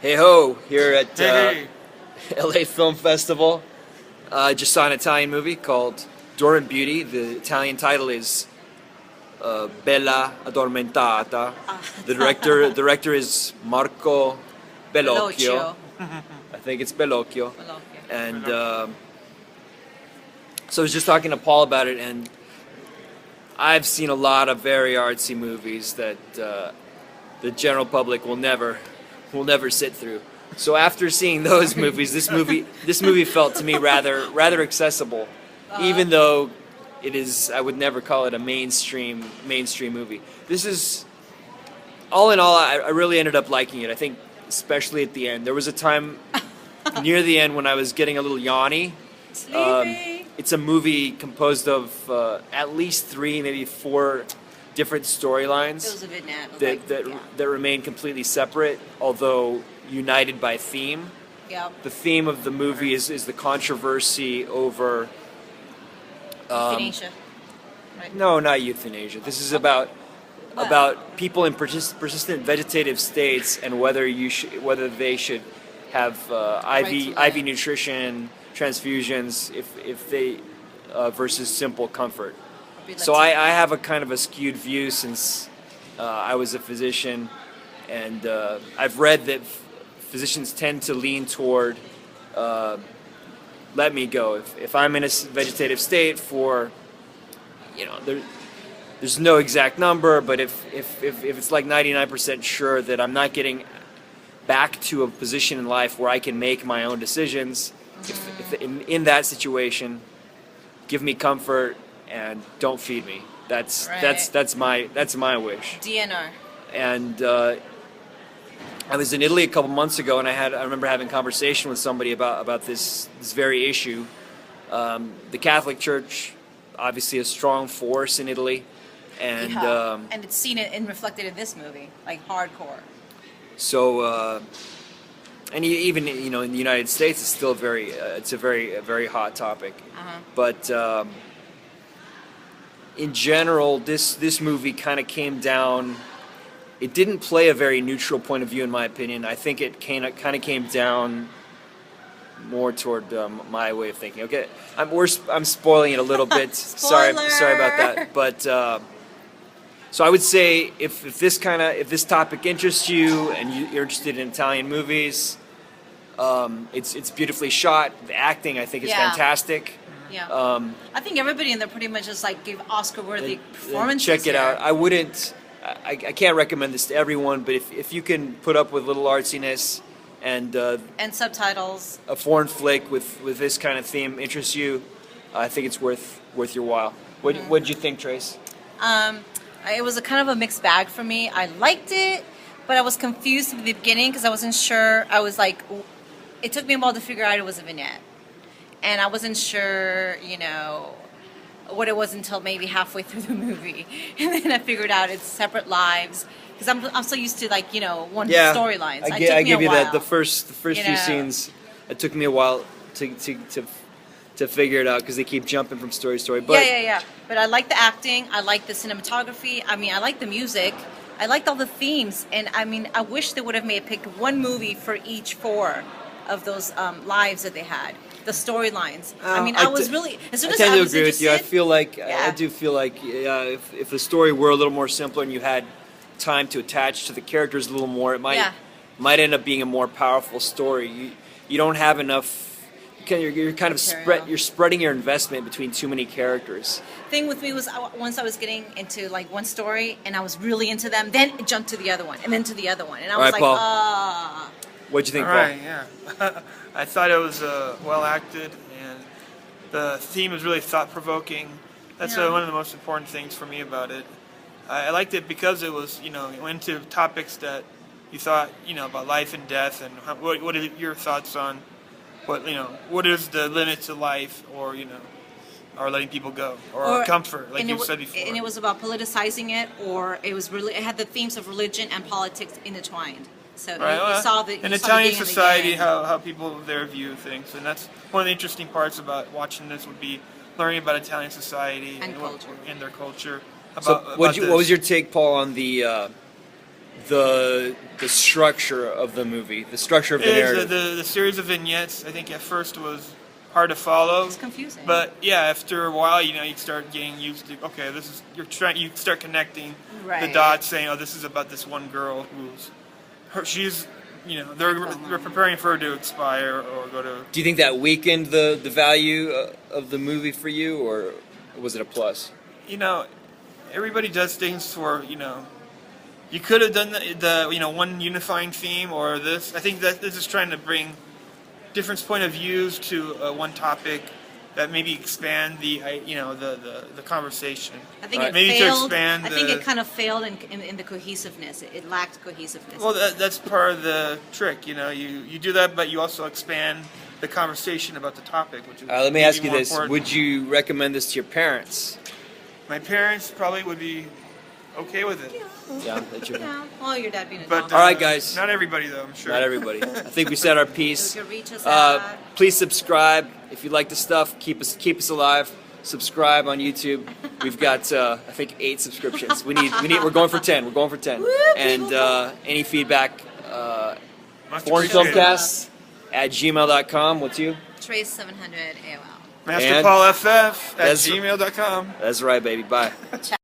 Hey ho, here at Hey, LA Film Festival. I just saw an Italian movie called Dormant Beauty. The Italian title is Bella Addormentata. The director is Marco Bellocchio. Velocio. I think it's Bellocchio. Velocio. And so I was just talking to Paul about it, and I've seen a lot of very artsy movies that the general public will never sit through. So after seeing those movies, this movie felt to me rather accessible, even though I would never call it a mainstream movie. This is all in all, I really ended up liking it. I think especially at the end. There was a time near the end when I was getting a little yawny. Sleepy. It's a movie composed of at least 3, maybe 4 different storylines It was a vignette. that remain completely separate, although united by theme. Yeah. The theme of the movie is the controversy over. Phoenicia. Right. No, not euthanasia. This is Well- about people in persistent vegetative states and whether they should have Right to IV live. nutrition, transfusions, if they versus simple comfort. Be like So I have a kind of a skewed view since I was a physician, and I've read that physicians tend to lean toward let me go. If I'm in a vegetative state for, there's no exact number, but if it's like 99% sure that I'm not getting back to a position in life where I can make my own decisions, if in that situation, give me comfort and don't feed me. That's my wish. DNR. And I was in Italy a couple months ago, and I remember having a conversation with somebody about this very issue. The Catholic Church, obviously a strong force in Italy, and Yeah. And it's seen it and reflected in this movie, like hardcore. so and even in the United States, it's still it's a very hot topic. Uh-huh. But in general, this movie kind of came down. It didn't play a very neutral point of view, in my opinion. I think it kind of came down more toward my way of thinking. Okay, I'm spoiling it a little bit. Sorry about that. But so I would say if this topic interests you and you're interested in Italian movies, it's beautifully shot. The acting, I think, is Yeah. fantastic. Yeah. I think everybody in there pretty much just like give Oscar-worthy And performances. check it here. out. I wouldn't. I can't recommend this to everyone, but if you can put up with a little artsiness and And subtitles. a foreign flick with this kind of theme interests you, I think it's worth your while. What did you think, Trace? It was a kind of a mixed bag for me. I liked it, but I was confused at the beginning because I wasn't sure. I was like, it took me a while to figure out it was a vignette, and I wasn't sure, what it was until maybe halfway through the movie, and then I figured out it's separate lives because I'm so used to one Yeah, storylines. I give you that. The first You few know. scenes, it took me a while to figure it out because they keep jumping from story to story. But Yeah. But I like the acting. I like the cinematography. I mean, I like the music. I liked all the themes. And I mean, I wish they would have picked one movie for each 4 of those lives that they had. The storylines. I mean, I was really, as soon I as tend I to was agree with you. I interested- feel like Yeah. I do feel like if the story were a little more simpler and you had time to attach to the characters a little more, it Yeah. might end up being a more powerful story. You don't have enough. You're kind of Material. you're spreading your investment between too many characters. Thing with me was once I was getting into like one story and I was really into them, then it jumped to the other one and then to the other one, and I All was right, like, Paul. What'd you think, all Paul? right, yeah. I thought it was well acted, and the theme was really thought provoking. That's Yeah. one of the most important things for me about it. I liked it because it was, it went into topics that you thought, about life and death, and what are your thoughts on what is the limit to life, or or letting people go, or comfort, like and you said before. And it was about politicizing it, or it had the themes of religion and politics intertwined. So you saw the in you saw Italian the yin and the society, yang. how people there view things, and that's one of the interesting parts about watching this would be learning about Italian society And culture. and their culture. So About what was this. your take, Paul, on the structure of the movie, the structure of the It is narrative. the series of vignettes. I think at first was hard to follow. It's confusing. But yeah, after a while, you start getting used to. Okay, this is you start connecting the Right. dots, saying, oh, this is about this one girl who's she's they're preparing for her to expire or go to. Do you think that weakened the value of the movie for you, or was it a plus? Everybody does things for You could have done the one unifying theme or this. I think that this is trying to bring different point of views to one topic that maybe expand the conversation. I think it maybe failed. to expand. I think it kind of failed in the cohesiveness. It lacked cohesiveness. Well, that's part of the trick. You do that, but you also expand the conversation about the topic. Which is Let me maybe ask you more this: important. would you recommend this to your parents? My parents probably would be okay with it. Yeah, that you're. Yeah. Well, your dad being a But dog. All right, guys. Not everybody though. I'm sure. Not everybody. I think we said our piece. You can reach us at. Please subscribe if you like the stuff. Keep us alive. Subscribe on YouTube. We've got I think 8 subscriptions. We're going for 10. We're going for 10. And any feedback, Much appreciated. foreignfilmcast@gmail.com. What's you? Trace 700 AOL. Master And Paul FF at that's- gmail.com. That's right, baby. Bye. Ciao.